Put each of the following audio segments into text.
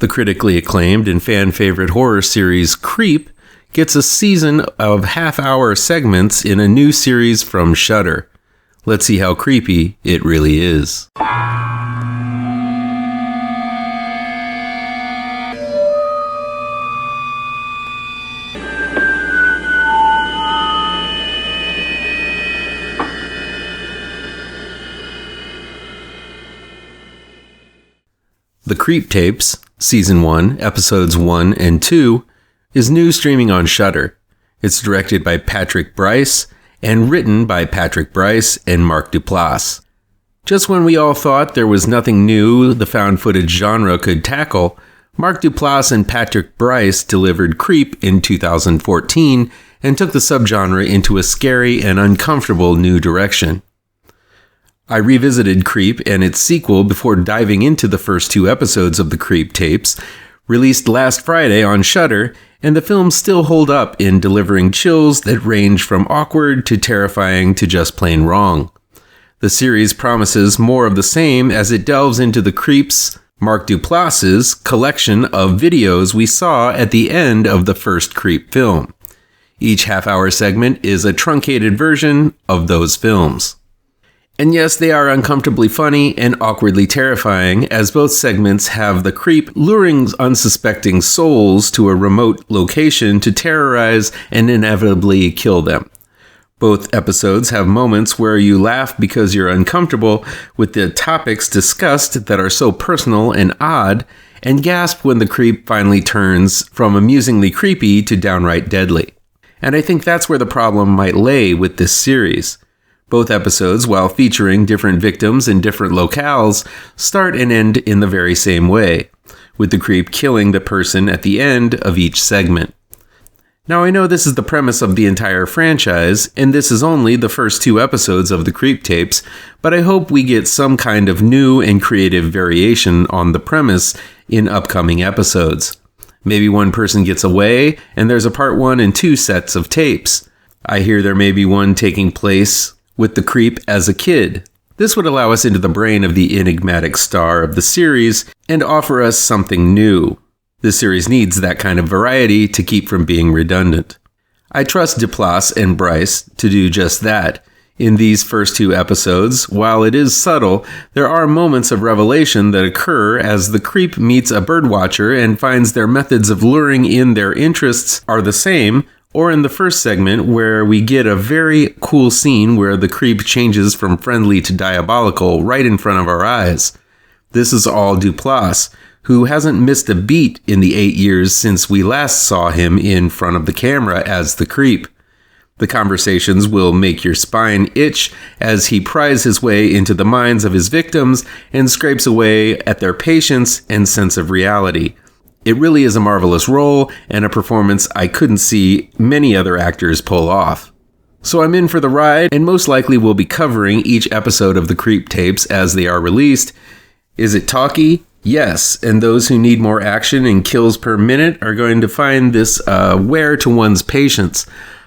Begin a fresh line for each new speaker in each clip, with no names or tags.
The critically acclaimed and fan-favorite horror series Creep gets a season of half-hour segments in a new series from Shudder. Let's see how creepy it really is. The Creep Tapes, Season 1, Episodes 1 and 2, is new streaming on Shudder. It's directed by Patrick Brice and written by Patrick Brice and Mark Duplass. Just when we all thought there was nothing new the found footage genre could tackle, Mark Duplass and Patrick Brice delivered Creep in 2014 and took the subgenre into a scary and uncomfortable new direction. I revisited Creep and its sequel before diving into the first 2 episodes of the Creep Tapes, released last Friday on Shudder, and the films still hold up in delivering chills that range from awkward to terrifying to just plain wrong. The series promises more of the same as it delves into the Creep's, Mark Duplass's, collection of videos we saw at the end of the first Creep film. Each half-hour segment is a truncated version of those films. And yes, they are uncomfortably funny and awkwardly terrifying, as both segments have the creep luring unsuspecting souls to a remote location to terrorize and inevitably kill them. Both episodes have moments where you laugh because you're uncomfortable with the topics discussed that are so personal and odd, and gasp when the creep finally turns from amusingly creepy to downright deadly. And I think that's where the problem might lay with this series. Both episodes, while featuring different victims in different locales, start and end in the very same way, with the creep killing the person at the end of each segment. Now I know this is the premise of the entire franchise, and this is only the first 2 episodes of the Creep Tapes, but I hope we get some kind of new and creative variation on the premise in upcoming episodes. Maybe one person gets away, and there's a part 1 and 2 sets of tapes. I hear there may be one taking place with the creep as a kid. This would allow us into the brain of the enigmatic star of the series and offer us something new. This series needs that kind of variety to keep from being redundant. I trust Duplass and Brice to do just that. In these first 2 episodes, while it is subtle, there are moments of revelation that occur as the creep meets a birdwatcher and finds their methods of luring in their interests are the same, or in the first segment where we get a very cool scene where the creep changes from friendly to diabolical right in front of our eyes. This is all Duplass, who hasn't missed a beat in the 8 years since we last saw him in front of the camera as the creep. The conversations will make your spine itch as he pries his way into the minds of his victims and scrapes away at their patience and sense of reality. It really is a marvelous role and a performance I couldn't see many other actors pull off. So I'm in for the ride and most likely will be covering each episode of the Creep Tapes as they are released. Is it talky? Yes, and those who need more action and kills per minute are going to find this wear to one's patience.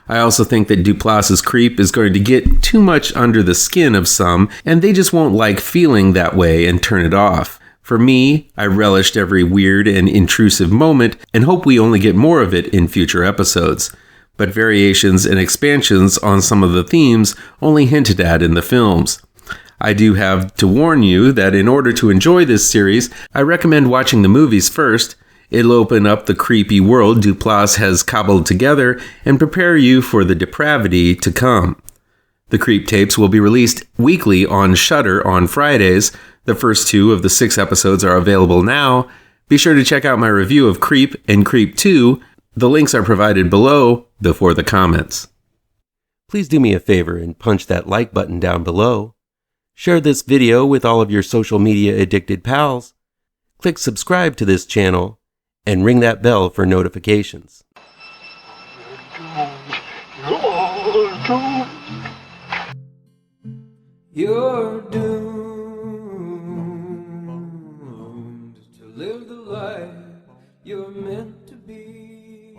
I also think that Duplass's Creep is going to get too much under the skin of some, and they just won't like feeling that way and turn it off. For me, I relished every weird and intrusive moment and hope we only get more of it in future episodes. But variations and expansions on some of the themes only hinted at in the films. I do have to warn you that in order to enjoy this series, I recommend watching the movies first. It'll open up the creepy world Duplass has cobbled together and prepare you for the depravity to come. The Creep Tapes will be released weekly on Shudder on Fridays. The first 2 of the 6 episodes are available now. Be sure to check out my review of Creep and Creep 2. The links are provided below before the comments. Please do me a favor and punch that like button down below. Share this video with all of your social media addicted pals. Click subscribe to this channel and ring that bell for notifications. You're doomed to live the life you're meant to be,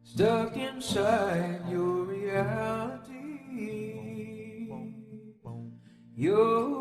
stuck inside your reality. You're